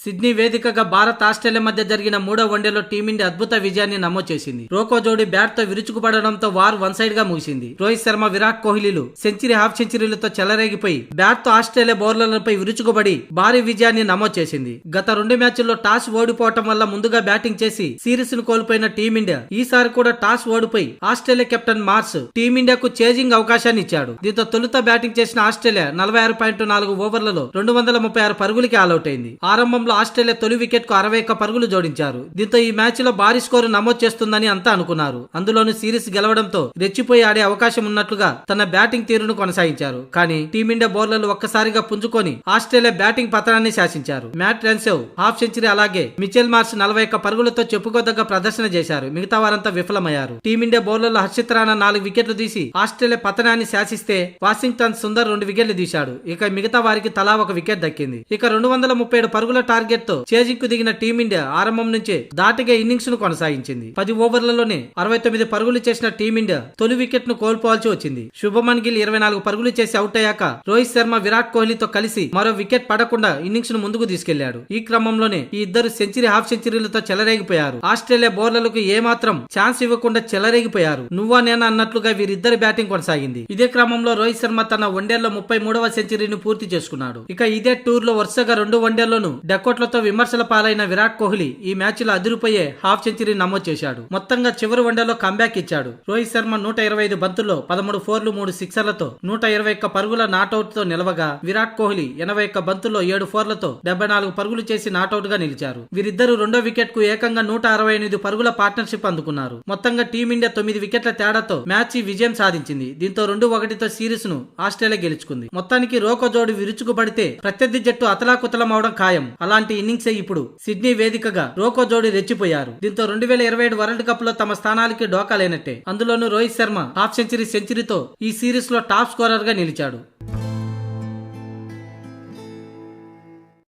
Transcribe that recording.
Sydney వేదికగా Bharat Australia మధ్య జరిగిన మూడో వన్డేలో టీమిండియా అద్భుత విజయాన్ని నమోదు చేసింది. రోకో జోడీ బ్యాట్ తో విరుచుకుపడడంతో వార్ వన్ సైడ్ గా ముగిసింది. రోహిత్ శర్మ, విరాట్ కోహ్లీలు సెంచరీ, హాఫ్ సెంచరీలతో చెలరేగిపోయి బ్యాట్ తో ఆస్ట్రేలియా బౌలర్లపై విరుచుకుపడి భారీ విజయాన్ని నమోదు చేసింది. గత 2 మ్యాచ్ల్లో టాస్ ఓడిపోవటం వల్ల ముందుగా బ్యాటింగ్ చేసి సిరీస్ ను కోల్పోయిన టీమిండియా ఈసారి కూడా టాస్ ఓడిపోయి ఆస్ట్రేలియా కెప్టెన్ మార్స్ టీమిండియాకు చేజింగ్ అవకాశాన్ని ఇచ్చాడు. దీంతో తొలుత బ్యాటింగ్ చేసిన ఆస్ట్రేలియా 46.4 ఓవర్లలో 236 పరుగులకి ఆలౌట్ అయింది. ఆరంభంలో ఆస్ట్రేలియా తొలి వికెట్ కు 61 పరుగులు జోడించారు. దీంతో ఈ మ్యాచ్ లో భారీ స్కోరు నమోదు చేస్తుందని అంతా అనుకున్నారు. అందులోనూ సిరీస్ గెలవడంతో రెచ్చిపోయి ఆడే అవకాశం ఉన్నట్లుగా తన బ్యాటింగ్ తీరును కొనసాగించారు. కానీ టీమిండియా బౌలర్లు ఒక్కసారిగా పుంజుకొని ఆస్ట్రేలియా బ్యాటింగ్ పతనాన్ని శాసించారు. మ్యాట్ రెన్సేవ్ హాఫ్ సెంచరీ, అలాగే మిచెల్ మార్ష్ 41 పరుగులతో చెప్పుకోదగ్గ ప్రదర్శన చేశారు. మిగతా వారంతా విఫలమయ్యారు. టీమిండియా బౌలర్లు హర్షిత్ రాణా 4 వికెట్లు తీసి ఆస్ట్రేలియా పతనాన్ని శాసిస్తే వాషింగ్టన్ సుందర్ 2 వికెట్లు తీశాడు. ఇక మిగతా వారికి తలా 1 వికెట్ దక్కింది. ఇక 237 పరుగుల టార్గెట్ తో చేజింగ్ కు దిగిన టీమిండియా ఆరంభం నుంచే ధాటిగా ఇన్నింగ్స్ ను కొనసాగించింది. 10 ఓవర్లలోనే 69 పరుగులు చేసిన టీమిండియా తొలి వికెట్ ను కోల్పోవాల్సి వచ్చింది. శుభమన్ గిల్ 24 పరుగులు చేసి అవుట్ అయ్యాక రోహిత్ శర్మ, విరాట్ కోహ్లీతో కలిసి మరో వికెట్ పడకుండా ఇన్నింగ్స్ ను ముందుకు తీసుకెళ్లాడు. ఈ క్రమంలోనే ఈ ఇద్దరు సెంచరీ, హాఫ్ సెంచరీలతో చెలరేగిపోయారు. ఆస్ట్రేలియా బౌలర్లకు ఏమాత్రం ఛాన్స్ ఇవ్వకుండా చెలరేగిపోయారు. నువ్వా నేనా అన్నట్లుగా వీరిద్దరి బ్యాటింగ్ కొనసాగింది. ఇదే క్రమంలో రోహిత్ శర్మ తన వన్డేల్లో 33వ సెంచరీని పూర్తి చేసుకున్నాడు. ఇక ఇదే టూర్ లో వరుసగా 2 వన్డేల్లోనూ డెకోట్లతో విమర్శల పాలైన విరాట్ కోహ్లీ ఈ మ్యాచ్ లో అదిరిపోయే హాఫ్ సెంచరీ నమోదు చేశాడు. మొత్తంగా చివరి వన్డేలో కంబ్యాక్ ఇచ్చాడు. రోహిత్ శర్మ 125 బంతుల్లో 13 ఫోర్లు, 3 సిక్సర్లతో 121 పరుగుల నాట్అవుట్ తో నిలవగా, విరాట్ కోహ్లీ 81 బంతుల్లో 7 ఫోర్లతో 74 పరుగులు చేసి నాట్అవుట్ గా నిలిచారు. వీరిద్దరూ రెండో వికెట్ కు ఏకంగా 168 పరుగుల పార్ట్నర్షిప్ అందుకున్నారు. మొత్తంగా టీమిండియా 9 వికెట్ల తేడాతో మ్యాచ్ విజయం సాధించింది. దీంతో 2-1తో సిరీస్ ను ఆస్ట్రేలియా గెలుచుకుంది. మొత్తానికి రోకో జోడి విరుచుకుపడితే ప్రత్యర్థి జట్టు అతలాకుతలం అవడం ఖాయం. అలాంటి ఇన్నింగ్స్ ఇప్పుడు సిడ్నీ వేదికగా రోకో జోడీ రెచ్చిపోయారు. దీంతో 2027 వరల్డ్ కప్ లో తమ స్థానాలకి డోకా లేనట్టే. అందులోనూ రోహిత్ శర్మ హాఫ్ సెంచరీతో ఈ సిరీస్ లో టాప్ స్కోరర్ గా నిలిచాడు.